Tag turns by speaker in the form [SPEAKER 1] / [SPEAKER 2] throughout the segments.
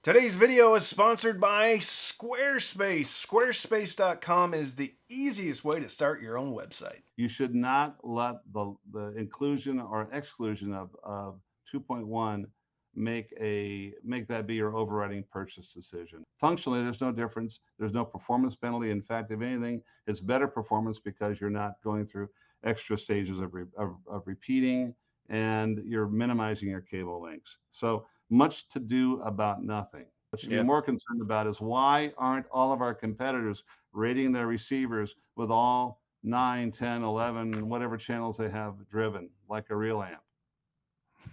[SPEAKER 1] Today's video is sponsored by Squarespace. Squarespace.com is the easiest way to start your own website.
[SPEAKER 2] You should not let the inclusion or exclusion of 2.1 make that be your overriding purchase decision. Functionally, there's no difference. There's no performance penalty. In fact, if anything, it's better performance because you're not going through extra stages of repeating, and you're minimizing your cable links. So much to do about nothing. What should be
[SPEAKER 1] Yeah.
[SPEAKER 2] more concerned about is why aren't all of our competitors rating their receivers with all 9, 10, 11, whatever channels they have driven, like a real amp?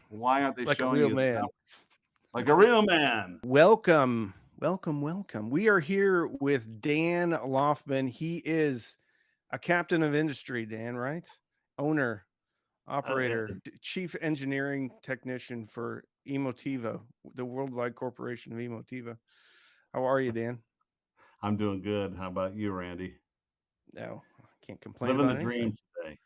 [SPEAKER 2] Why aren't they
[SPEAKER 1] Like a
[SPEAKER 2] showing
[SPEAKER 1] real
[SPEAKER 2] you the
[SPEAKER 1] man.
[SPEAKER 2] number? Like a real man?
[SPEAKER 1] Welcome. We are here with Dan Loftman. He is a captain of industry, Dan, right? Owner, operator, chief engineering technician for Emotiva, the worldwide corporation of Emotiva. How are you, Dan?
[SPEAKER 2] I'm doing good. How about you, Randy?
[SPEAKER 1] No, I can't complain
[SPEAKER 2] Living the
[SPEAKER 1] about
[SPEAKER 2] dream
[SPEAKER 1] anything.
[SPEAKER 2] today.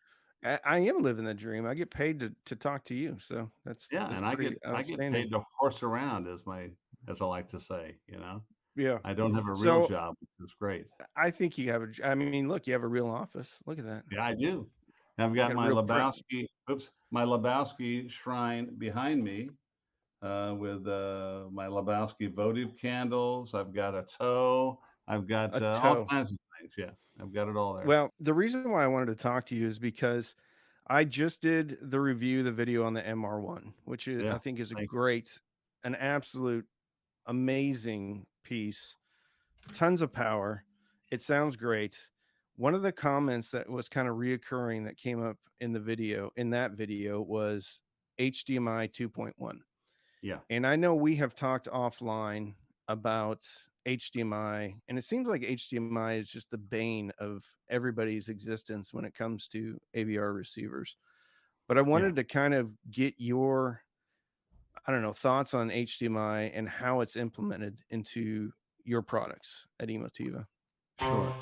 [SPEAKER 1] I am living the dream. I get paid to talk to you, so
[SPEAKER 2] Yeah,
[SPEAKER 1] that's
[SPEAKER 2] and
[SPEAKER 1] pretty
[SPEAKER 2] I get
[SPEAKER 1] outstanding.
[SPEAKER 2] paid to horse around as I like to say,
[SPEAKER 1] Yeah.
[SPEAKER 2] I don't have a real
[SPEAKER 1] So
[SPEAKER 2] job, which is great.
[SPEAKER 1] I think you have I mean, look, you have a real office. Look at that.
[SPEAKER 2] Yeah, I do. I've
[SPEAKER 1] You
[SPEAKER 2] got
[SPEAKER 1] got a
[SPEAKER 2] my
[SPEAKER 1] real print.
[SPEAKER 2] Lebowski shrine behind me, with my Lebowski votive candles. I've got a toe. I've got
[SPEAKER 1] A
[SPEAKER 2] all
[SPEAKER 1] toe.
[SPEAKER 2] kinds of things. Yeah, I've got it all there.
[SPEAKER 1] Well, the reason why I wanted to talk to you is because I just did the review, the video on the MR1, which is
[SPEAKER 2] Yeah,
[SPEAKER 1] I think is a
[SPEAKER 2] thank
[SPEAKER 1] great, an absolute amazing piece. Tons of power. It sounds great. One of the comments that was kind of reoccurring that came up in the video, in that video, was HDMI 2.1.
[SPEAKER 2] you. Yeah,
[SPEAKER 1] And I know we have talked offline about HDMI, and it seems like HDMI is just the bane of everybody's existence when it comes to AVR receivers. But I
[SPEAKER 2] yeah,
[SPEAKER 1] wanted to kind of get your, I don't know, thoughts on HDMI and how it's implemented into your products at Emotiva.
[SPEAKER 2] sure.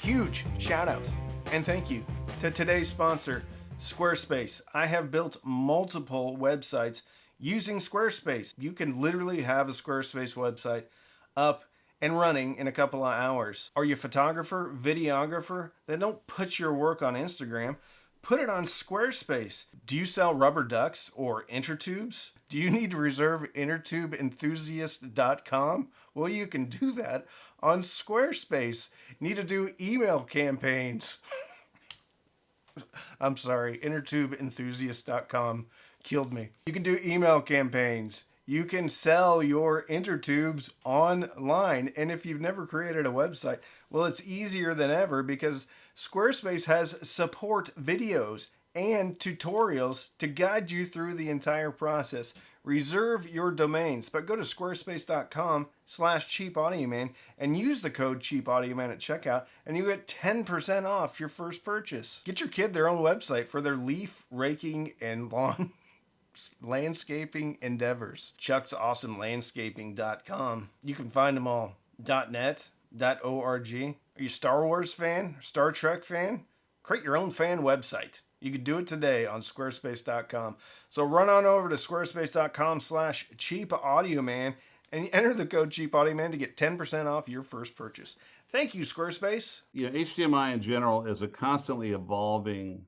[SPEAKER 1] Huge shout out and thank you to today's sponsor, Squarespace. I have built multiple websites using Squarespace. You can literally have a Squarespace website up and running in a couple of hours. Are you a photographer, videographer? Then don't put your work on Instagram. Put it on Squarespace. Do you sell rubber ducks or inner tubes? Do you need to reserve innertubeenthusiast.com? Well, you can do that on Squarespace. Need to do email campaigns. I'm sorry, innertubeenthusiast.com killed me. You can do email campaigns. You can sell your inner tubes online. And if you've never created a website, well, it's easier than ever because Squarespace has support videos and tutorials to guide you through the entire process. Reserve your domains, but go to squarespace.com/cheapaudioman and use the code cheapaudioman at checkout, and you get 10% off your first purchase. Get your kid their own website for their leaf raking and lawn landscaping endeavors. Chuck'sAwesomeLandscaping.com. You can find them all. .net, .org. Are you a Star Wars fan? Star Trek fan? Create your own fan website. You can do it today on squarespace.com. So run on over to squarespace.com/cheapaudioman and enter the code cheapaudioman to get 10% off your first purchase. Thank you, Squarespace.
[SPEAKER 2] HDMI in general is a constantly evolving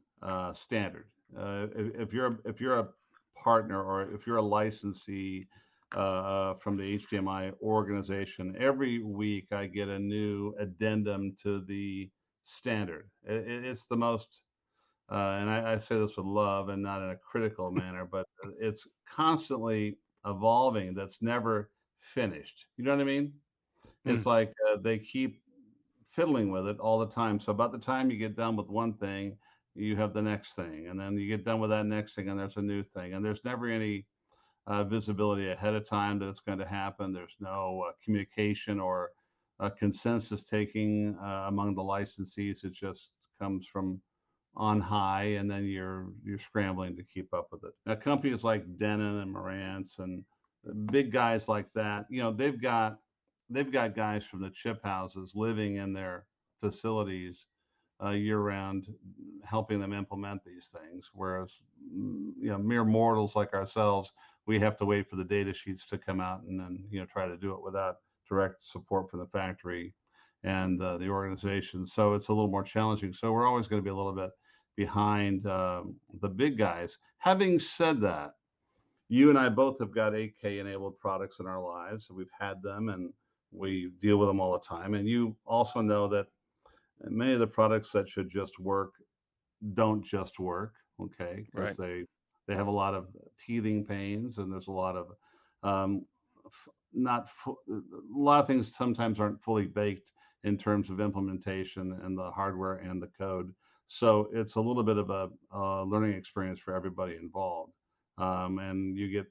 [SPEAKER 2] standard. If you're a partner or if you're a licensee from the HDMI organization, every week I get a new addendum to the standard. It's the most, and I say this with love and not in a critical manner, but it's constantly evolving. That's never finished. You know what I mean?
[SPEAKER 1] Hmm.
[SPEAKER 2] It's like they keep fiddling with it all the time. So about the time you get done with one thing, you have the next thing, and then you get done with that next thing, and there's a new thing, and there's never any visibility ahead of time that it's going to happen. There's no communication or consensus taking among the licensees. It just comes from on high, and then you're scrambling to keep up with it. Now, companies like Denon and Marantz and big guys like that, they've got guys from the chip houses living in their facilities year round, helping them implement these things. Whereas, mere mortals like ourselves, we have to wait for the data sheets to come out and then try to do it without direct support from the factory and the organization. So it's a little more challenging. So we're always going to be a little bit behind the big guys. Having said that, you and I both have got 8K enabled products in our lives. So we've had them and we deal with them all the time. And you also know that many of the products that should just work don't just work, okay, because
[SPEAKER 1] Right.
[SPEAKER 2] they have a lot of teething pains, and there's a lot of um, not a lot of things sometimes aren't fully baked in terms of implementation and the hardware and the code. So it's a little bit of a learning experience for everybody involved, and you get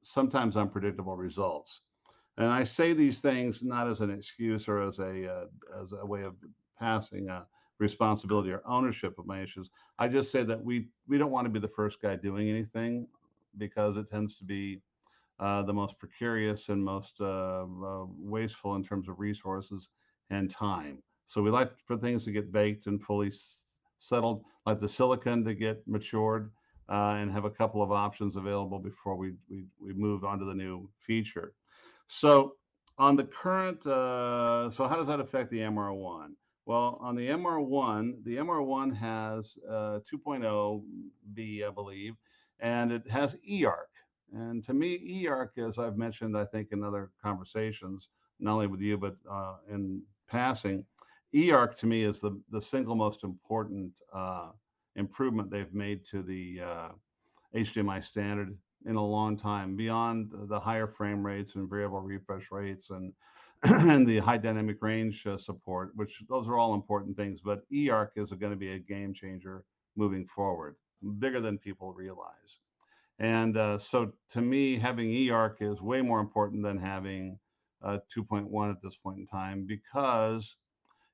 [SPEAKER 2] sometimes unpredictable results. And I say these things not as an excuse or as a way of passing responsibility or ownership of my issues. I just say that we don't want to be the first guy doing anything because it tends to be the most precarious and most wasteful in terms of resources and time. So we like for things to get baked and fully settled, like the silicon to get matured and have a couple of options available before we move on to the new feature. So on the current, so how does that affect the MR1? Well, on the MR1 has 2.0B, I believe, and it has eArc. And to me, eArc, as I've mentioned, I think in other conversations, not only with you, but in passing, eArc to me is the single most important improvement they've made to the HDMI standard in a long time, beyond the higher frame rates and variable refresh rates and and the high dynamic range support, which those are all important things. But eArc is going to be a game changer moving forward, bigger than people realize. And so to me, having eArc is way more important than having 2.1 at this point in time because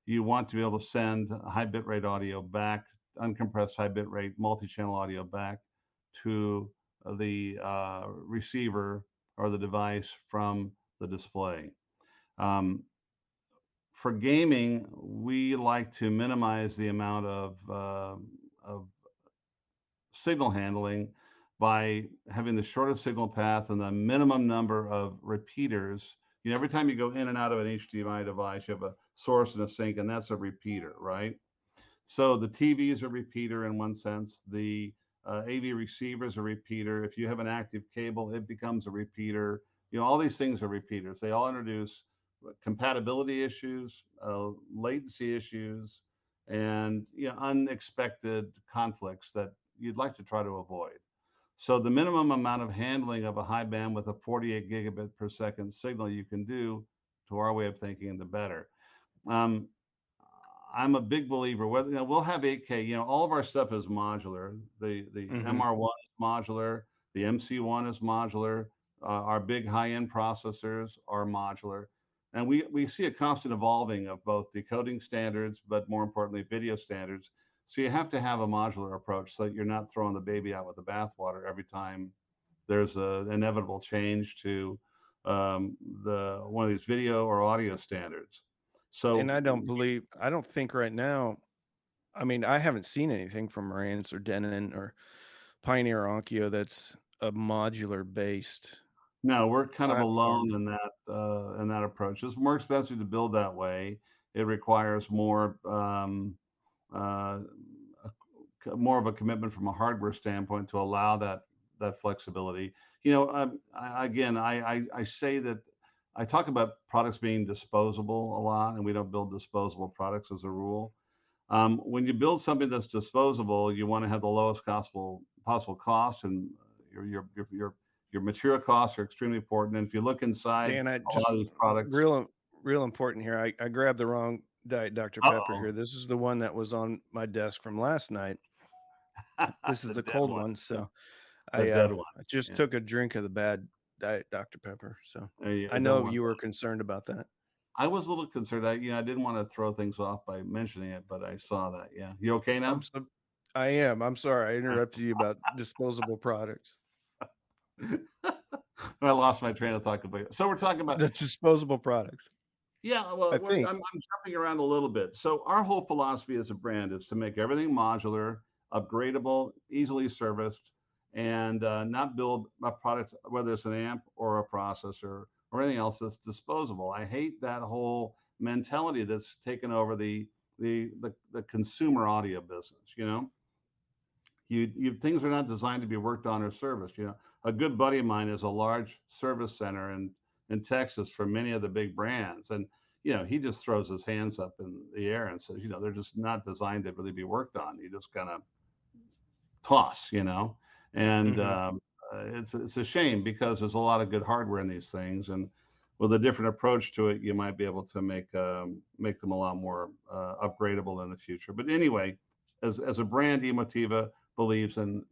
[SPEAKER 2] you want to be able to send high bitrate audio back, uncompressed high bitrate multi-channel audio back to the receiver or the device from the display. Um, for gaming, we like to minimize the amount of signal handling by having the shortest signal path and the minimum number of repeaters. Every time you go in and out of an HDMI device, you have a source and a sink, and that's a repeater, right? So the TV is a repeater in one sense. The AV receiver is a repeater. If you have an active cable, it becomes a repeater. All these things are repeaters. They all introduce compatibility issues, latency issues, and unexpected conflicts that you'd like to try to avoid. So the minimum amount of handling of a high bandwidth of 48 gigabit per second signal you can do, to our way of thinking, the better. Um, I'm a big believer. Whether we'll have 8K, all of our stuff is modular. The
[SPEAKER 1] Hmm.
[SPEAKER 2] MR1 is modular. The MC1 is modular. Our big high-end processors are modular, and we see a constant evolving of both decoding standards, but more importantly, video standards. So you have to have a modular approach so that you're not throwing the baby out with the bathwater every time there's an inevitable change to the one of these video or audio standards.
[SPEAKER 1] And
[SPEAKER 2] So
[SPEAKER 1] I don't think right now, I mean, I haven't seen anything from Marantz or Denon or Pioneer Onkyo that's a modular based
[SPEAKER 2] no, we're kind of
[SPEAKER 1] platform.
[SPEAKER 2] alone in that approach. It's more expensive to build that way. It requires uh, more of a commitment from a hardware standpoint to allow that flexibility. Again, I say that I talk about products being disposable a lot, and we don't build disposable products as a rule. When you build something that's disposable, you want to have the lowest possible cost, and your material costs are extremely important. And if you look inside
[SPEAKER 1] Dan, I
[SPEAKER 2] a lot
[SPEAKER 1] just
[SPEAKER 2] of these products,
[SPEAKER 1] real important here. I grabbed the wrong Diet Dr. Pepper
[SPEAKER 2] uh-oh,
[SPEAKER 1] here. This is the one that was on my desk from last night. This is
[SPEAKER 2] the
[SPEAKER 1] the
[SPEAKER 2] dead
[SPEAKER 1] cold
[SPEAKER 2] one,
[SPEAKER 1] one. So
[SPEAKER 2] the dead one.
[SPEAKER 1] I just
[SPEAKER 2] Yeah,
[SPEAKER 1] took a drink of the bad Diet Dr. Pepper. So I
[SPEAKER 2] you don't
[SPEAKER 1] know
[SPEAKER 2] want
[SPEAKER 1] you were
[SPEAKER 2] that.
[SPEAKER 1] concerned about that.
[SPEAKER 2] I was a little concerned. I didn't want to throw things off by mentioning it, but I saw that. Yeah, you okay
[SPEAKER 1] I'm
[SPEAKER 2] now?
[SPEAKER 1] so I am. I'm sorry. I interrupted you about disposable products.
[SPEAKER 2] I lost my train of thought completely. So we're talking about
[SPEAKER 1] The disposable products.
[SPEAKER 2] yeah.
[SPEAKER 1] I
[SPEAKER 2] Well,
[SPEAKER 1] think.
[SPEAKER 2] I'm jumping around a little bit. So our whole philosophy as a brand is to make everything modular, upgradable, easily serviced, and not build a product, whether it's an amp or a processor or anything else that's disposable. I hate that whole mentality that's taken over the consumer audio business. You things are not designed to be worked on or serviced. A good buddy of mine is a large service center in Texas for many of the big brands, and he just throws his hands up in the air and says, they're just not designed to really be worked on. You just kind of toss. And
[SPEAKER 1] Hmm.
[SPEAKER 2] it's a shame because there's a lot of good hardware in these things, and with a different approach to it, you might be able to make them a lot more upgradable in the future. But anyway, as a brand, Emotiva believes in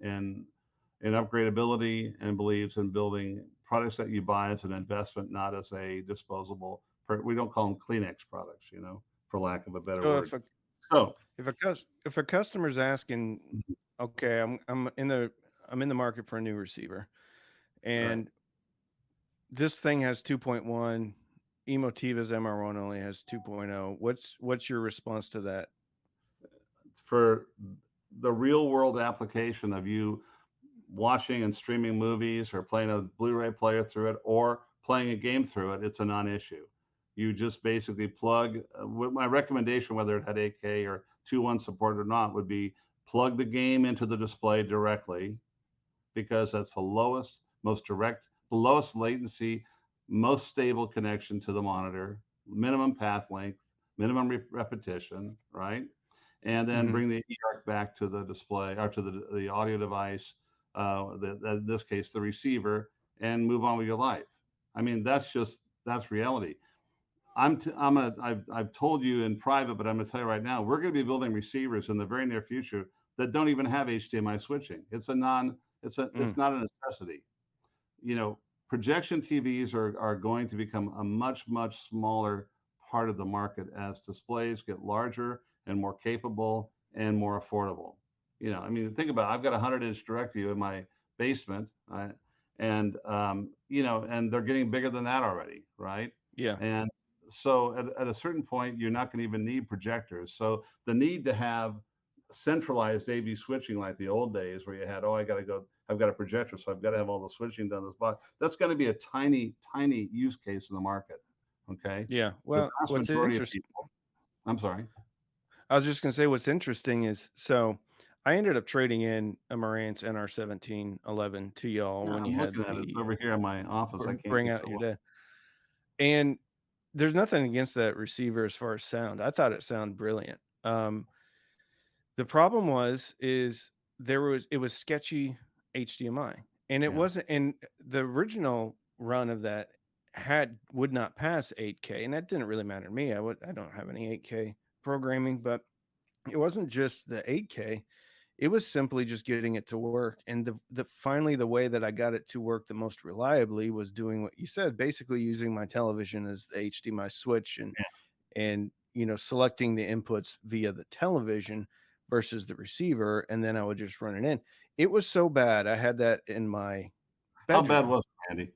[SPEAKER 2] upgradability and believes in building products that you buy as an investment, not as a disposable. We don't call them Kleenex products, for lack of a better
[SPEAKER 1] So
[SPEAKER 2] word. So,
[SPEAKER 1] if a customer's asking, okay, I'm in the market for a new receiver,
[SPEAKER 2] right.
[SPEAKER 1] and this thing has 2.1, Emotiva's MR1 only has 2.0. What's your response to that?
[SPEAKER 2] For the real world application of you watching and streaming movies or playing a Blu-ray player through it or playing a game through it, it's a non-issue. You just basically plug. My recommendation, whether it had 8K or 2.1 support or not, would be plug the game into the display directly, because that's the lowest, most direct, the lowest latency, most stable connection to the monitor, minimum path length, minimum repetition, right? And then
[SPEAKER 1] Mhm.
[SPEAKER 2] bring the eArc back to the display or to the audio device, in this case, the receiver, and move on with your life. I mean, that's reality. I've told you in private, but I'm going to tell you right now, we're going to be building receivers in the very near future that don't even have HDMI switching. It's
[SPEAKER 1] Mm.
[SPEAKER 2] not a necessity. You know, Projection TVs are going to become a much smaller part of the market as displays get larger and more capable and more affordable. I mean, think about it. I've got a 100-inch direct view in my basement, and they're getting bigger than that already, right?
[SPEAKER 1] Yeah.
[SPEAKER 2] And so at a certain point, you're not going to even need projectors. So the need to have centralized AV switching like the old days where you had, oh, I've got a projector, so I've got to have all the switching done this box. That's going to be a tiny use case in the market. Okay.
[SPEAKER 1] Yeah.
[SPEAKER 2] The
[SPEAKER 1] Well,
[SPEAKER 2] vast
[SPEAKER 1] what's
[SPEAKER 2] majority of
[SPEAKER 1] interesting
[SPEAKER 2] people, I'm sorry.
[SPEAKER 1] I was just gonna say what's interesting is so I ended up trading in a Marantz NR1711 to y'all
[SPEAKER 2] Yeah,
[SPEAKER 1] when you
[SPEAKER 2] I'm looking
[SPEAKER 1] had
[SPEAKER 2] at it
[SPEAKER 1] the
[SPEAKER 2] over here in my office. I can't
[SPEAKER 1] bring
[SPEAKER 2] get
[SPEAKER 1] out
[SPEAKER 2] to
[SPEAKER 1] your
[SPEAKER 2] look.
[SPEAKER 1] dad. And there's nothing against that receiver as far as sound. I thought it sounded brilliant. The problem is it was sketchy HDMI, and it
[SPEAKER 2] Yeah.
[SPEAKER 1] wasn't. And the original run of that would not pass 8K, and that didn't really matter to me. I don't have any 8K programming, but it wasn't just the 8K. It was simply just getting it to work. And the finally the way that I got it to work the most reliably was doing what you said, basically using my television as the HDMI switch and selecting the inputs via the television versus the receiver, and then I would just run it in. It was so bad. I had that in my
[SPEAKER 2] How bad
[SPEAKER 1] bedroom.
[SPEAKER 2] was it, Andy?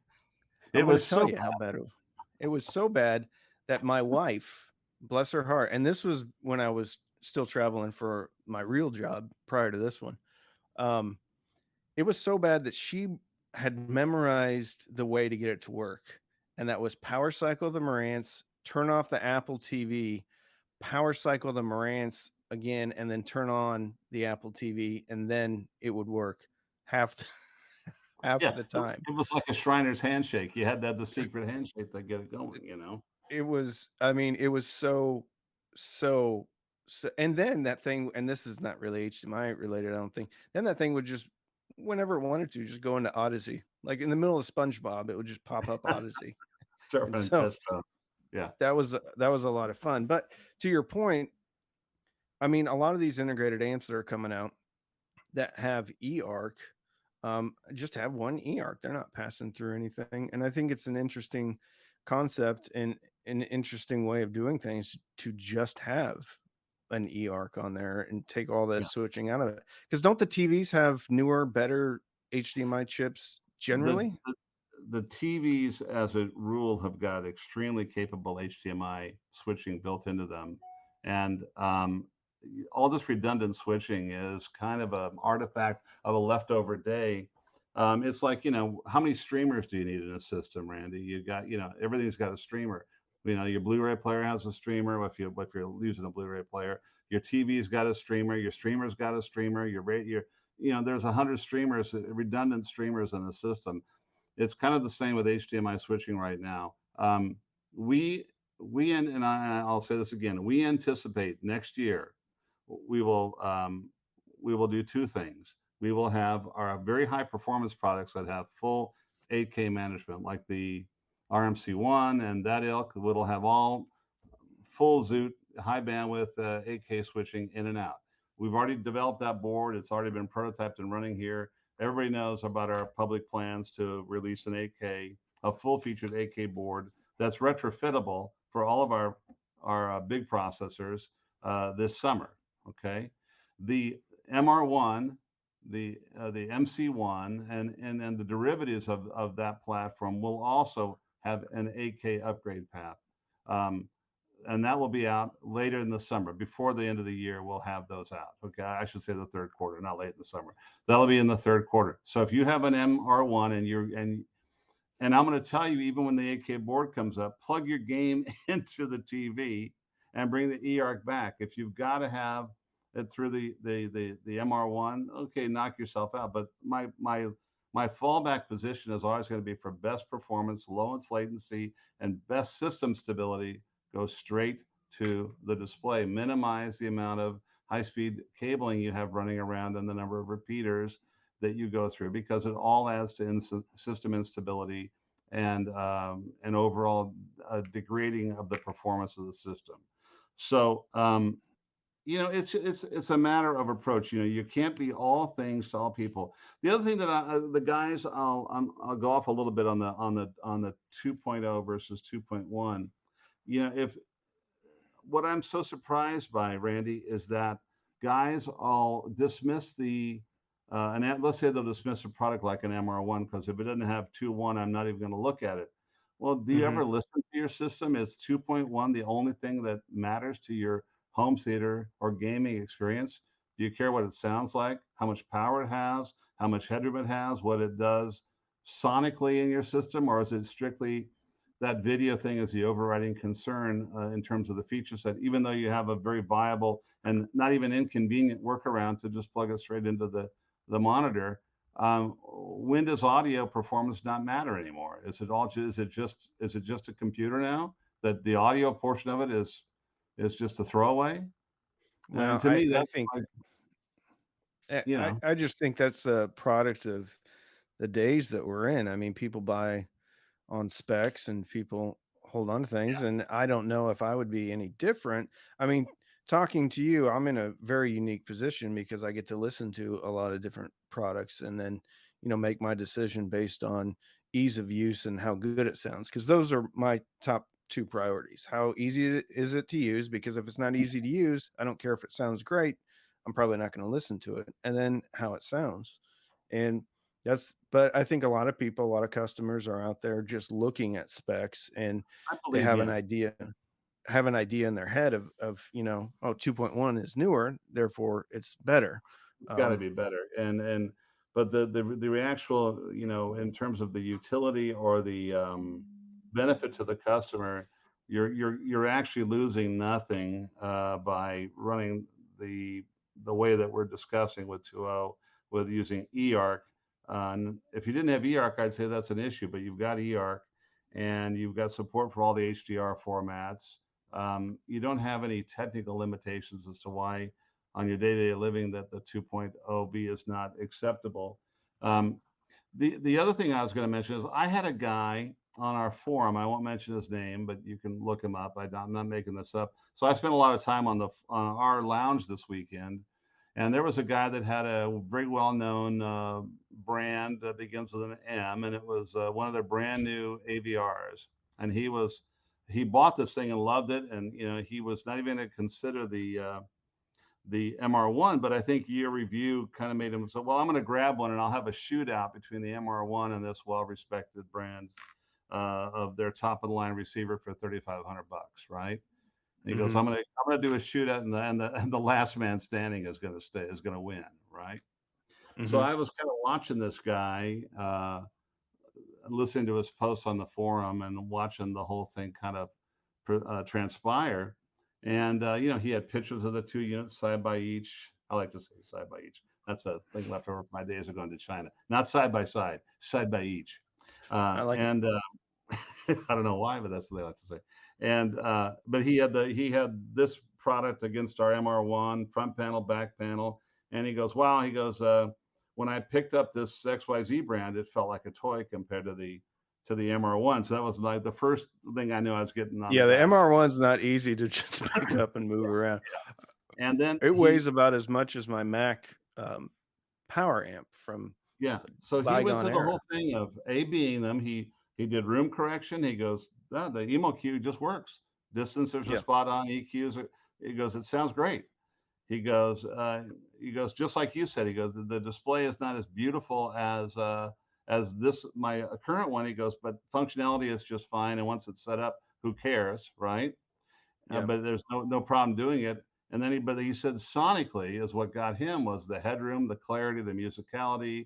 [SPEAKER 2] It
[SPEAKER 1] I'm going to
[SPEAKER 2] was
[SPEAKER 1] tell
[SPEAKER 2] so
[SPEAKER 1] you how bad it was. It was so bad that my wife, bless her heart, and this was when I was still traveling for my real job prior to this one. Um, it was so bad that she had memorized the way to get it to work, and that was power cycle the Marantz, turn off the Apple TV, power cycle the Marantz again, and then turn on the Apple TV, and then it would work half the, half
[SPEAKER 2] yeah.
[SPEAKER 1] the
[SPEAKER 2] It,
[SPEAKER 1] time.
[SPEAKER 2] it was like a Shriner's handshake. You had to have the secret handshake to get it going.
[SPEAKER 1] It was, I mean, it was so, so, and then that thing, and this is not really HDMI related, I don't think. Then that thing would just, whenever it wanted to, just go into Odyssey. Like in the middle of SpongeBob, it would just pop up Odyssey. And
[SPEAKER 2] Surfing and
[SPEAKER 1] so
[SPEAKER 2] test drive. Yeah.
[SPEAKER 1] that was a lot of fun. But to your point, I mean, a lot of these integrated amps that are coming out that have eArc, just have one eArc. They're not passing through anything. And I think it's an interesting concept and an interesting way of doing things to just have an eArc on there and take all that
[SPEAKER 2] Yeah.
[SPEAKER 1] switching out of it. Because don't the TVs have newer, better HDMI chips
[SPEAKER 2] The,
[SPEAKER 1] generally?
[SPEAKER 2] the the TVs, as a rule, have got extremely capable HDMI switching built into them, and all this redundant switching is kind of an artifact of a leftover day It's like, how many streamers do you need in a system, Randy? You got, everything's got a streamer. Your Blu-ray player has a streamer. If you're using a Blu-ray player, your TV's got a streamer. Your streamer's got a streamer. There's 100 streamers, redundant streamers in the system. It's kind of the same with HDMI switching right now. We I'll say this again. We anticipate next year we will um, we will do two things. We will have our very high performance products that have full 8K management, like the RMC1 and that ilk. Will have all full Zoot, high bandwidth 8K switching in and out. We've already developed that board. It's already been prototyped and running here. Everybody knows about our public plans to release an 8K, a full featured 8K board that's retrofittable for all of our big processors this summer. Okay, the MR1, the MC1, and the derivatives of that platform will also have an 8K upgrade path. Um, and that will be out later in the summer. Before the end of the year, we'll have those out. Okay, I should say the third quarter, not late in the summer. That'll be in the third quarter. So if you have an MR1 and I'm going to tell you, even when the 8K board comes up, plug your game into the TV and bring the eArc back. If you've got to have it through the MR1, okay, knock yourself out. But my fallback position is always going to be for best performance, lowest latency, and best system stability. Go straight to the display. Minimize the amount of high-speed cabling you have running around and the number of repeaters that you go through, because it all adds to system instability and overall degrading of the performance of the system. So it's a matter of approach. You can't be all things to all people. The other thing that the guys, I'll go off a little bit on the 2.0 versus 2.1. If what I'm so surprised by, Randy, is that guys all dismiss and let's say they'll dismiss a product like an MR1 because if it doesn't have 2.1, I'm not even going to look at it. Well, do you
[SPEAKER 1] Hmm.
[SPEAKER 2] ever listen to your system? Is 2.1 the only thing that matters to your home theater or gaming experience? Do you care what it sounds like, how much power it has, how much headroom it has, what it does sonically in your system, or is it strictly that video thing is the overriding concern in terms of the feature set, even though you have a very viable and not even inconvenient workaround to just plug it straight into the monitor? When does audio performance not matter anymore? Is it just a computer now that the audio portion of it is just a throwaway? And
[SPEAKER 1] Well,
[SPEAKER 2] to me,
[SPEAKER 1] I
[SPEAKER 2] that's
[SPEAKER 1] think
[SPEAKER 2] like, you
[SPEAKER 1] I
[SPEAKER 2] know,
[SPEAKER 1] I just think that's a product of the days that we're in. I mean, people buy on specs and people hold on to things, and I don't know if I would be any different. I mean, talking to you, I'm in a very unique position because I get to listen to a lot of different products and then, make my decision based on ease of use and how good it sounds, because those are my top two priorities. How easy is it to use? Because if it's not easy to use, I don't care if it sounds great, I'm probably not going to listen to it. And then how it sounds. And but I think a lot of people, a lot of customers are out there just looking at specs, and
[SPEAKER 2] I
[SPEAKER 1] they
[SPEAKER 2] believe, yeah,
[SPEAKER 1] have an idea in their head of, oh, 2.1 is newer, therefore it's better.
[SPEAKER 2] it's got to
[SPEAKER 1] Um,
[SPEAKER 2] be better. But the actual, in terms of the utility or the benefit to the customer, you're actually losing nothing by running the the way that we're discussing with 2.0 with using eArc. And if you didn't have eArc, I'd say that's an issue, but you've got eArc and you've got support for all the HDR formats. You don't have any technical limitations as to why on your day-to-day living that the 2.0B is not acceptable. Um, the other thing I was going to mention is I had a guy on our forum. I won't mention his name, but you can look him up. I'm not making this up. So I spent a lot of time on our lounge this weekend, and there was a guy that had a very well-known brand that begins with an M, and it was one of their brand new AVRs. And he bought this thing and loved it, and he was not even going to consider the MR1, but I think your review kind of made him say, well, I'm going to grab one and I'll have a shootout between the MR1 and this well-respected brand of their top of the line receiver for 3,500 bucks, right? And he goes,
[SPEAKER 1] mhm.
[SPEAKER 2] I'm gonna do a shootout, and the last man standing is going to win, right? So
[SPEAKER 1] Hmm.
[SPEAKER 2] I was kind of watching this guy, listening to his posts on the forum and watching the whole thing kind of transpire. And he had pictures of the two units side by each. I like to say side by each. That's a thing left over from my days of going to China. Not side by each.
[SPEAKER 1] I like it.
[SPEAKER 2] And I don't know why, but that's what they like to say. And but he had this product against our MR1 front panel, back panel, and he goes, "Wow!" He goes, "When I picked up this XYZ brand, it felt like a toy compared to the MR1." So that was like the first thing I knew I was getting on the
[SPEAKER 1] Yeah, the
[SPEAKER 2] guy.
[SPEAKER 1] MR1's not easy to just pick up and move around.
[SPEAKER 2] And then
[SPEAKER 1] It
[SPEAKER 2] he,
[SPEAKER 1] weighs about as much as my Mac power amp from
[SPEAKER 2] yeah,
[SPEAKER 1] a
[SPEAKER 2] so he went
[SPEAKER 1] bygone
[SPEAKER 2] through the
[SPEAKER 1] era.
[SPEAKER 2] whole thing of A Bing them. He did room correction. He goes, ah, the emo cue just works. Distancers are
[SPEAKER 1] Yeah,
[SPEAKER 2] spot on. EQs are. He goes, it sounds great. He goes, just like you said. He goes, the display is not as beautiful as this my current one. He goes, but functionality is just fine. And once it's set up, who cares, right?
[SPEAKER 1] yeah,
[SPEAKER 2] But there's no problem doing it. And then but he said sonically is what got him was the headroom, the clarity, the musicality,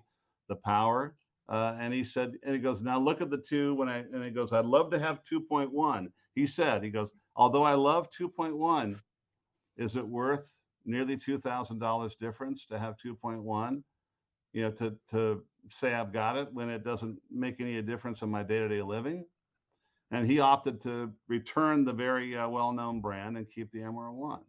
[SPEAKER 2] the power. And he said, and he goes, now look at the two and he goes, I'd love to have 2.1. He said, he goes, although I love 2.1, is it worth nearly $2,000 difference to have 2.1? To say I've got it when it doesn't make any difference in my day-to-day living. And he opted to return the very well-known brand and keep the MR1.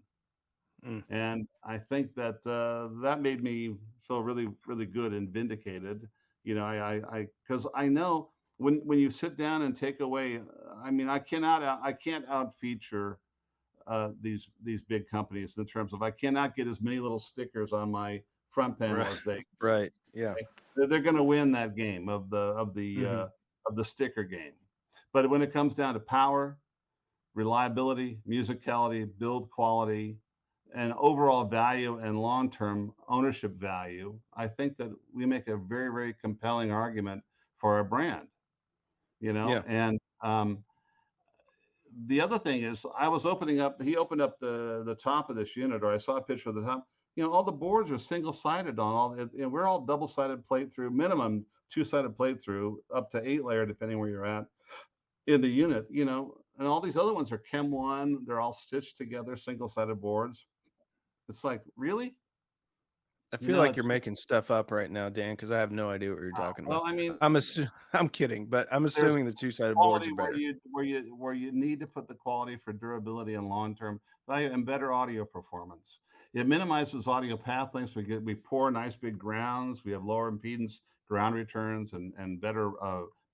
[SPEAKER 1] mm,
[SPEAKER 2] And I think that that made me feel really, really good and vindicated. Because I know when you sit down and take away, I mean, I can't out feature these big companies in terms of I cannot get as many little stickers on my front panel
[SPEAKER 1] right,
[SPEAKER 2] as they.
[SPEAKER 1] right, yeah,
[SPEAKER 2] Okay? They're going to win that game
[SPEAKER 1] hmm,
[SPEAKER 2] of the sticker game. But when it comes down to power, reliability, musicality, build quality, and overall value and long-term ownership value, I think that we make a very, very compelling argument for our brand.
[SPEAKER 1] yeah,
[SPEAKER 2] And the other thing is, I was opening up. He opened up the top of this unit, or I saw a picture of the top. All the boards are single-sided on all. We're all double-sided plate through, minimum two-sided plate through, up to 8 layer, depending where you're at in the unit, and all these other ones are Chem One. They're all stitched together, single-sided boards. It's like, really?
[SPEAKER 1] I
[SPEAKER 2] You
[SPEAKER 1] feel
[SPEAKER 2] know,
[SPEAKER 1] like you're
[SPEAKER 2] it's
[SPEAKER 1] making stuff up right now, Dan, because I have no idea what you're talking
[SPEAKER 2] well,
[SPEAKER 1] about.
[SPEAKER 2] I mean,
[SPEAKER 1] I'm kidding, but I'm
[SPEAKER 2] there's
[SPEAKER 1] assuming the two-sided boards
[SPEAKER 2] quality
[SPEAKER 1] are better.
[SPEAKER 2] where you need to put the quality for durability and long-term value and better audio performance. It minimizes audio path lengths. We pour nice big grounds. We have lower impedance ground returns and better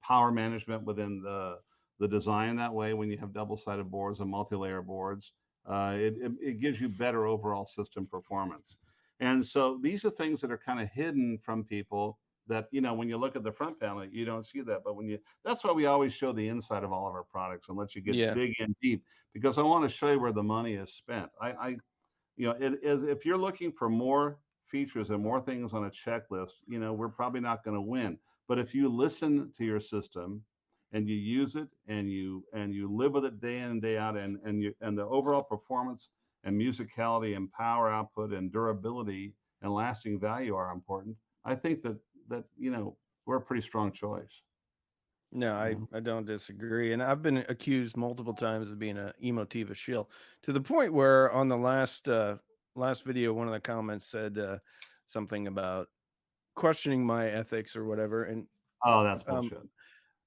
[SPEAKER 2] power management within the design that way when you have double-sided boards and multi-layer boards. It gives you better overall system performance. And so these are things that are kind of hidden from people that, when you look at the front panel, you don't see that. But that's why we always show the inside of all of our products and let you get
[SPEAKER 1] Yeah,
[SPEAKER 2] big and deep, because I want to show you where the money is spent. It is, if you're looking for more features and more things on a checklist, we're probably not going to win. But if you listen to your system and you use it and you live with it day in and day out, and the overall performance and musicality and power output and durability and lasting value are important, I think that we're a pretty strong choice.
[SPEAKER 1] no,
[SPEAKER 2] You
[SPEAKER 1] I
[SPEAKER 2] know?
[SPEAKER 1] I don't disagree, and I've been accused multiple times of being a Emotiva shill, to the point where on the last video, one of the comments said something about questioning my ethics or whatever, and
[SPEAKER 2] Oh, that's
[SPEAKER 1] um,
[SPEAKER 2] bullshit.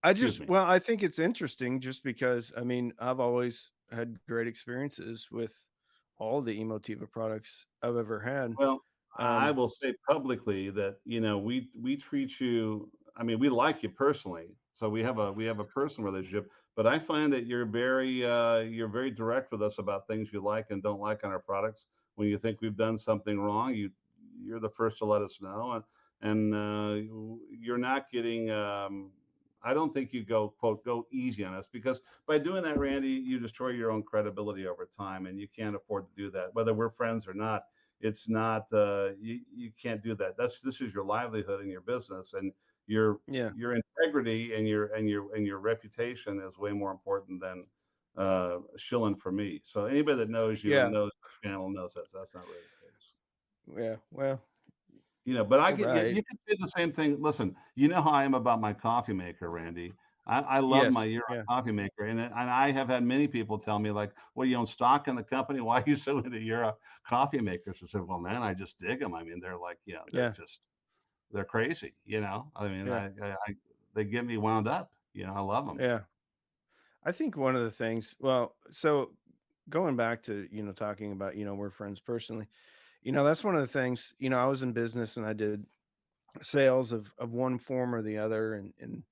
[SPEAKER 1] I
[SPEAKER 2] Excuse
[SPEAKER 1] just
[SPEAKER 2] me.
[SPEAKER 1] well, I think it's interesting just because I mean I've always had great experiences with all the Emotiva products I've ever had.
[SPEAKER 2] Well, I
[SPEAKER 1] Um,
[SPEAKER 2] will say publicly that, we treat you, I mean, we like you personally. So we have a personal relationship, but I find that you're very direct with us about things you like and don't like on our products. When you think we've done something wrong, you're the first to let us know. And you're not getting I don't think you go, quote, go easy on us, because by doing that, Randy, you destroy your own credibility over time, and you can't afford to do that, whether we're friends or not. It's not you can't do that. This is your livelihood and your business, and your
[SPEAKER 1] yeah,
[SPEAKER 2] your integrity and your reputation is way more important than shilling for me. So anybody that knows you and
[SPEAKER 1] yeah,
[SPEAKER 2] knows the channel knows that's not really the case.
[SPEAKER 1] yeah. Well,
[SPEAKER 2] But I get you,
[SPEAKER 1] Right.
[SPEAKER 2] you can say the same thing. Listen, you know how I am about my coffee maker, Randy. I love my
[SPEAKER 1] Yes.
[SPEAKER 2] Euro
[SPEAKER 1] Yeah.
[SPEAKER 2] coffee maker, and I have had many people tell me like, "Well, you own stock in the company. Why are you so into Euro coffee makers?" I said, "Well, man, I just dig them. I mean, they're like,
[SPEAKER 1] Yeah.
[SPEAKER 2] they're crazy. I mean,
[SPEAKER 1] Yeah.
[SPEAKER 2] they get me wound up. I love them.
[SPEAKER 1] Yeah. I think one of the things, well, so going back to, talking about, we're friends personally, that's one of the things, I was in business and I did sales of one form or the other in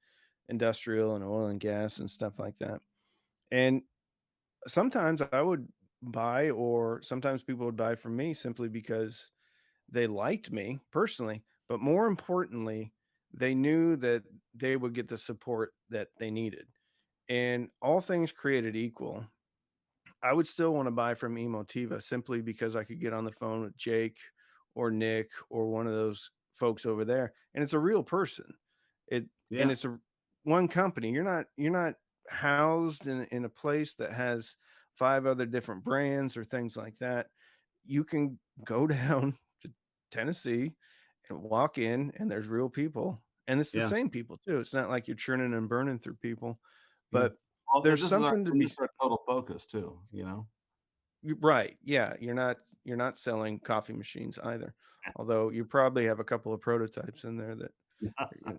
[SPEAKER 1] industrial and oil and gas and stuff like that. And sometimes I would buy, or sometimes people would buy from me simply because they liked me personally, but more importantly, they knew that they would get the support that they needed. And all things created equal, I would still want to buy from Emotiva simply because I could get on the phone with Jake or Nick or one of those folks over there, and it's a real person. It and
[SPEAKER 2] Yeah,
[SPEAKER 1] it's a one company. You're not housed in a place that has five other different brands or things like that. You can go down to Tennessee and walk in, and there's real people, and it's the
[SPEAKER 2] yeah,
[SPEAKER 1] same people too. It's not like you're churning and burning through people,
[SPEAKER 2] yeah.
[SPEAKER 1] but
[SPEAKER 2] Well,
[SPEAKER 1] there's
[SPEAKER 2] this is our
[SPEAKER 1] something to
[SPEAKER 2] and
[SPEAKER 1] be.
[SPEAKER 2] this is our total focus too.
[SPEAKER 1] Right, yeah, you're not selling coffee machines either, although you probably have a couple of prototypes in there that are gonna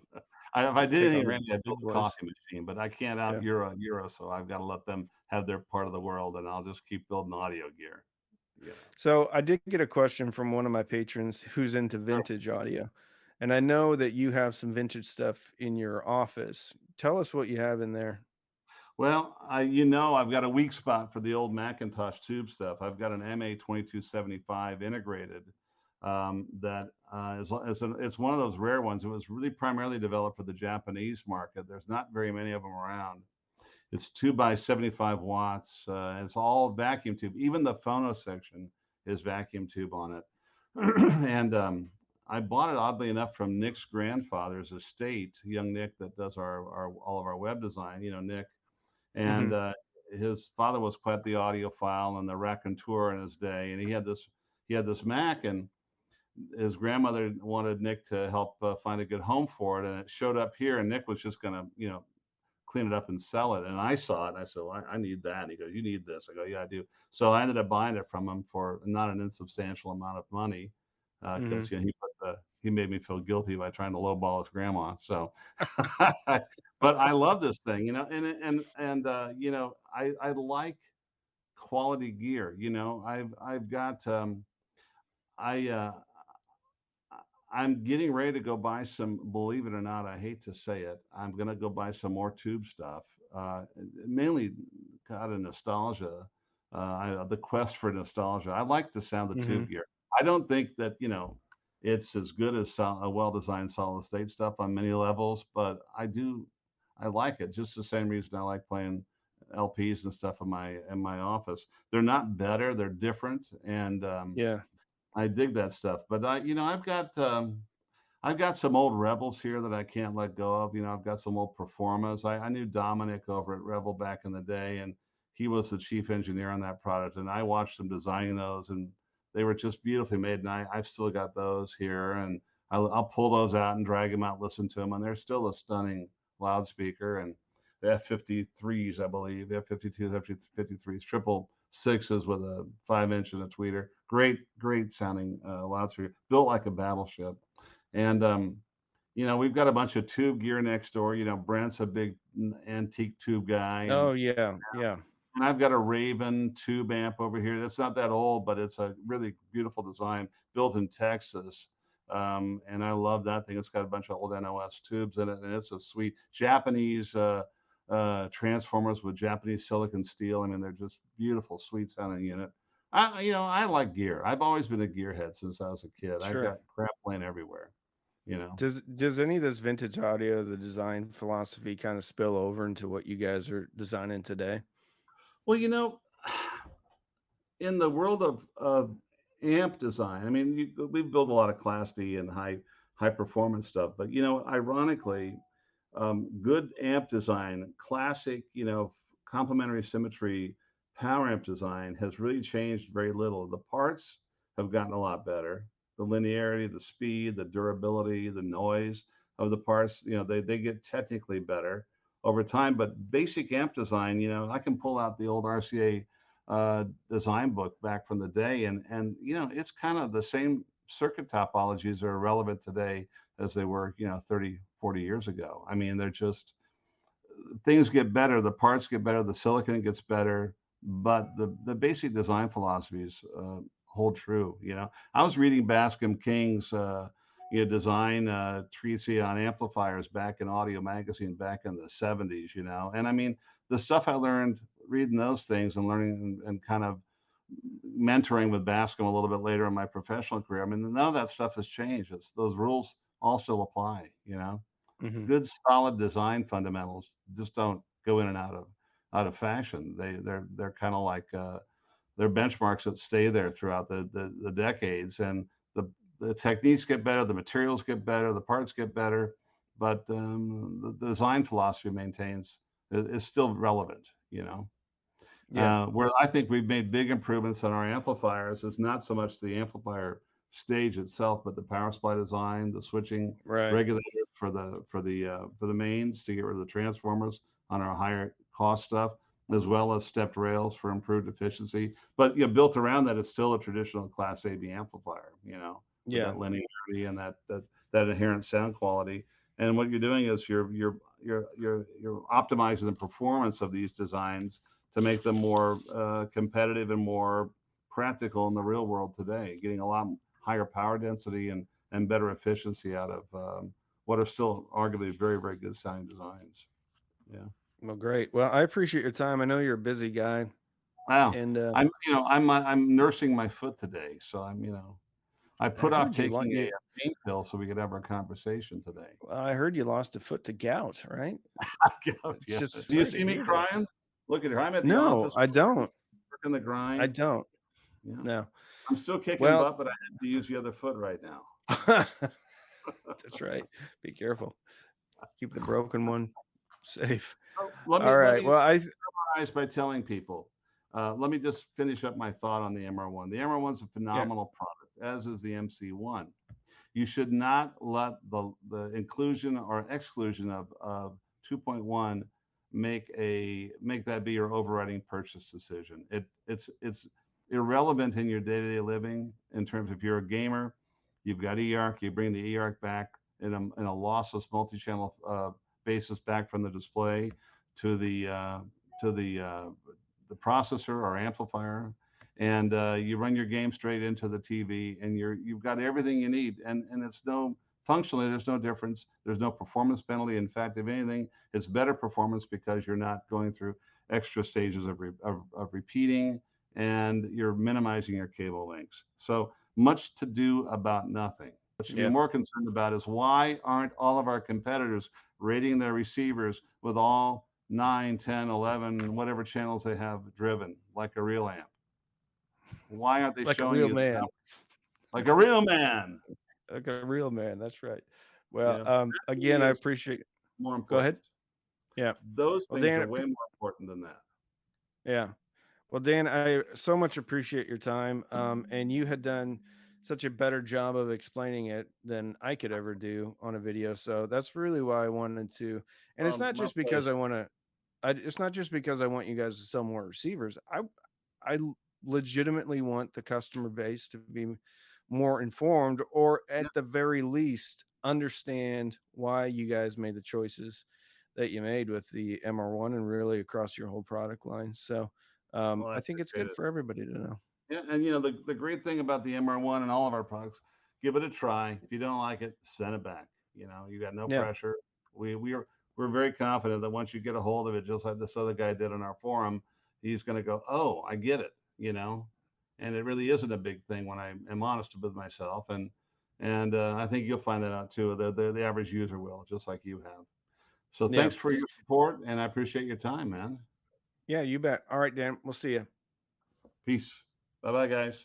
[SPEAKER 2] If I did
[SPEAKER 1] take
[SPEAKER 2] any
[SPEAKER 1] on the
[SPEAKER 2] Randy, I'd
[SPEAKER 1] big
[SPEAKER 2] build a
[SPEAKER 1] boys.
[SPEAKER 2] coffee machine, but I can't out
[SPEAKER 1] Yeah.
[SPEAKER 2] Euro, so I've got to let them have their part of the world, and I'll just keep building audio gear.
[SPEAKER 1] So, I did get a question from one of my patrons who's into
[SPEAKER 2] Sure.
[SPEAKER 1] vintage audio, and I know that you have some vintage stuff in your office. Tell us what you have in there.
[SPEAKER 2] Well, I've got a weak spot for the old Macintosh tube stuff. I've got an MA2275 integrated that it's one of those rare ones. It was really primarily developed for the Japanese market. There's not very many of them around. It's 2 by 75 watts. It's all vacuum tube. Even the phono section is vacuum tube on it. And I bought it oddly enough from Nick's grandfather's estate, young Nick that does our all of our web design. Nick, and
[SPEAKER 1] Mhm,
[SPEAKER 2] his father was quite the audiophile and the raconteur in his day, and he had this Mac, and his grandmother wanted Nick to help find a good home for it, and it showed up here, and Nick was just gonna clean it up and sell it. And I saw it and I said, well, I need that. And he goes, you need this. I go, yeah, I do. So I ended up buying it from him for not an insubstantial amount of money because
[SPEAKER 1] mhm.
[SPEAKER 2] he made me feel guilty by trying to lowball his grandma. So, but I love this thing, I like quality gear. I've got I I'm getting ready to go buy some, believe it or not, I hate to say it, I'm gonna go buy some more tube stuff, mainly out of nostalgia, the quest for nostalgia. I like the sound of tube
[SPEAKER 1] Mhm.
[SPEAKER 2] gear. I don't think that, it's as good as a well-designed solid state stuff on many levels, but I like it just the same reason I like playing LPs and stuff in my office. They're not better, they're different, and
[SPEAKER 1] Yeah.
[SPEAKER 2] I dig that stuff. But I've got some old Rebels here that I can't let go of. I've got some old Performas. I knew Dominic over at Rebel back in the day, and he was the chief engineer on that product. And I watched him designing those, and they were just beautifully made. And I've still got those here, and I'll pull those out and drag them out, listen to them, and they're still a stunning loudspeaker. And the F53s, I believe, F52s, F53s, triple sixes with a 5 inch and a tweeter. Great, great sounding loudspeaker, built like a battleship. And we've got a bunch of tube gear next door. Brent's a big antique tube guy,
[SPEAKER 1] Oh, yeah, yeah.
[SPEAKER 2] and I've got a Raven tube amp over here. That's not that old, but it's a really beautiful design, built in Texas. And I love that thing. It's got a bunch of old NOS tubes in it, and it's a sweet Japanese transformers with Japanese silicon steel. I mean, they're just beautiful, sweet sounding unit. I like gear. I've always been a gearhead since I was a kid. I've
[SPEAKER 1] Sure.
[SPEAKER 2] got crap laying everywhere. You know.
[SPEAKER 1] Does any of this vintage audio, the design philosophy kinda spill over into what you guys are designing today?
[SPEAKER 2] Well, in the world of amp design, I mean, we've built a lot of Class D and high performance stuff, but ironically, good amp design, classic, complementary symmetry, power amp design has really changed very little. The parts have gotten a lot better. the linearity, the speed, the durability, the noise of the parts. They get technically better over time. But basic amp design, I can pull out the old RCA design book back from the day, and it's kind of the same circuit topologies are relevant today as they were 30, 40 years ago. I mean, they're just, things get better, the parts get better, the silicon gets better, but the basic design philosophies hold true. I was reading Bascom King's design treatise on amplifiers back in Audio Magazine back in the 70s. And I mean, the stuff I learned reading those things and learning and kind of mentoring with Bascom a little bit later in my professional career. I mean, none of that stuff has changed. Those rules all still apply.
[SPEAKER 1] Hmm.
[SPEAKER 2] Good solid design fundamentals just don't go in and out of fashion. They're kind of like they're benchmarks that stay there throughout the decades, and the techniques get better, the materials get better, the parts get better, but the design philosophy maintains is still relevant.
[SPEAKER 1] Yeah.
[SPEAKER 2] Where I think we've made big improvements on our amplifiers is not so much the amplifier stage itself, but the power supply design, the switching
[SPEAKER 1] Right.
[SPEAKER 2] regulators for the mains to get rid of the transformers on our higher cost stuff, as well as stepped rails for improved efficiency. But built around that, it's still a traditional Class AB amplifier, with
[SPEAKER 1] Yeah.
[SPEAKER 2] that linearity and that inherent sound quality. And what you're doing is you're optimizing the performance of these designs to make them more competitive and more practical in the real world today, getting a lot higher power density and better efficiency out of what are still arguably very, very good sounding designs. Yeah.
[SPEAKER 1] Well, great. Well, I appreciate your time. I know you're a busy guy,
[SPEAKER 2] Wow.
[SPEAKER 1] and
[SPEAKER 2] I'm nursing my foot today, so I
[SPEAKER 1] I
[SPEAKER 2] put off
[SPEAKER 1] heard
[SPEAKER 2] taking a pain pill so we could have our conversation today.
[SPEAKER 1] I heard you lost a foot to gout, right? It's
[SPEAKER 2] Yeah.
[SPEAKER 1] just
[SPEAKER 2] Do you
[SPEAKER 1] sorry to
[SPEAKER 2] see me
[SPEAKER 1] hear that.
[SPEAKER 2] crying? Look at her. I'm at the
[SPEAKER 1] No,
[SPEAKER 2] office
[SPEAKER 1] I don't.
[SPEAKER 2] working the
[SPEAKER 1] I
[SPEAKER 2] grind.
[SPEAKER 1] don't.
[SPEAKER 2] Yeah.
[SPEAKER 1] No.
[SPEAKER 2] I'm still kicking
[SPEAKER 1] Well,
[SPEAKER 2] butt, but I had to use the other foot right now.
[SPEAKER 1] that's right. Be careful. Keep the broken one safe.
[SPEAKER 2] So let me
[SPEAKER 1] All
[SPEAKER 2] let
[SPEAKER 1] right.
[SPEAKER 2] me
[SPEAKER 1] Well,
[SPEAKER 2] summarize by telling people. Let me just finish up my thought on the MR1. The MR1 is a
[SPEAKER 1] yeah,
[SPEAKER 2] phenomenal product, as is the MC1. You should not let the inclusion or exclusion of 2.1 make that be your overriding purchase decision. It's irrelevant in your day-to-day living in terms of, if you're a gamer, you've got eArc, you bring the eArc back in a lossless multi-channel basis back from the display to the processor or amplifier, and you run your game straight into the TV, and you've got everything you need, and it's no functionally, there's no difference. There's no performance penalty. In fact, if anything, it's better performance because you're not going through extra stages of repeating, and you're minimizing your cable links. So much to do about nothing. What should be
[SPEAKER 1] yeah.
[SPEAKER 2] more concerned about is, why aren't all of our competitors rating their receivers with all 9, 10, 11, whatever channels they have driven, like a real amp? Why aren't they
[SPEAKER 1] Like a
[SPEAKER 2] showing
[SPEAKER 1] real
[SPEAKER 2] you the
[SPEAKER 1] man.
[SPEAKER 2] numbers? Like a real man?
[SPEAKER 1] Like a real man. That's right. Well,
[SPEAKER 2] That to
[SPEAKER 1] again,
[SPEAKER 2] me
[SPEAKER 1] I
[SPEAKER 2] is
[SPEAKER 1] appreciate.
[SPEAKER 2] more
[SPEAKER 1] Go ahead.
[SPEAKER 2] important.
[SPEAKER 1] Yeah.
[SPEAKER 2] Those
[SPEAKER 1] Well,
[SPEAKER 2] things
[SPEAKER 1] Dan,
[SPEAKER 2] are way more important than that.
[SPEAKER 1] yeah. Well, Dan, I so much appreciate your time. And you had done such a better job of explaining it than I could ever do on a video. So that's really why I wanted to. And it's not
[SPEAKER 2] My
[SPEAKER 1] just because I
[SPEAKER 2] pleasure.
[SPEAKER 1] want to. It's not just because I want you guys to sell more receivers. I legitimately want the customer base to be more informed, or
[SPEAKER 2] Yeah,
[SPEAKER 1] at the very least understand why you guys made the choices that you made with the MR1 and really across your whole product line. So
[SPEAKER 2] well, I
[SPEAKER 1] I think it's
[SPEAKER 2] appreciate
[SPEAKER 1] good
[SPEAKER 2] it.
[SPEAKER 1] for everybody to know.
[SPEAKER 2] Yeah, and the great thing about the MR1 and all of our products, give it a try. If you don't like it, send it back. You got no
[SPEAKER 1] Yeah.
[SPEAKER 2] pressure. We're very confident that once you get a hold of it, just like this other guy did on our forum, he's going to go, "Oh, I get it." And it really isn't a big thing when I am honest with myself, and I think you'll find that out too. The average user will, just like you have. So
[SPEAKER 1] Yeah.
[SPEAKER 2] thanks for your support, and I appreciate your time, man.
[SPEAKER 1] Yeah, you bet. All right, Dan. We'll see you.
[SPEAKER 2] Peace. Bye bye, guys.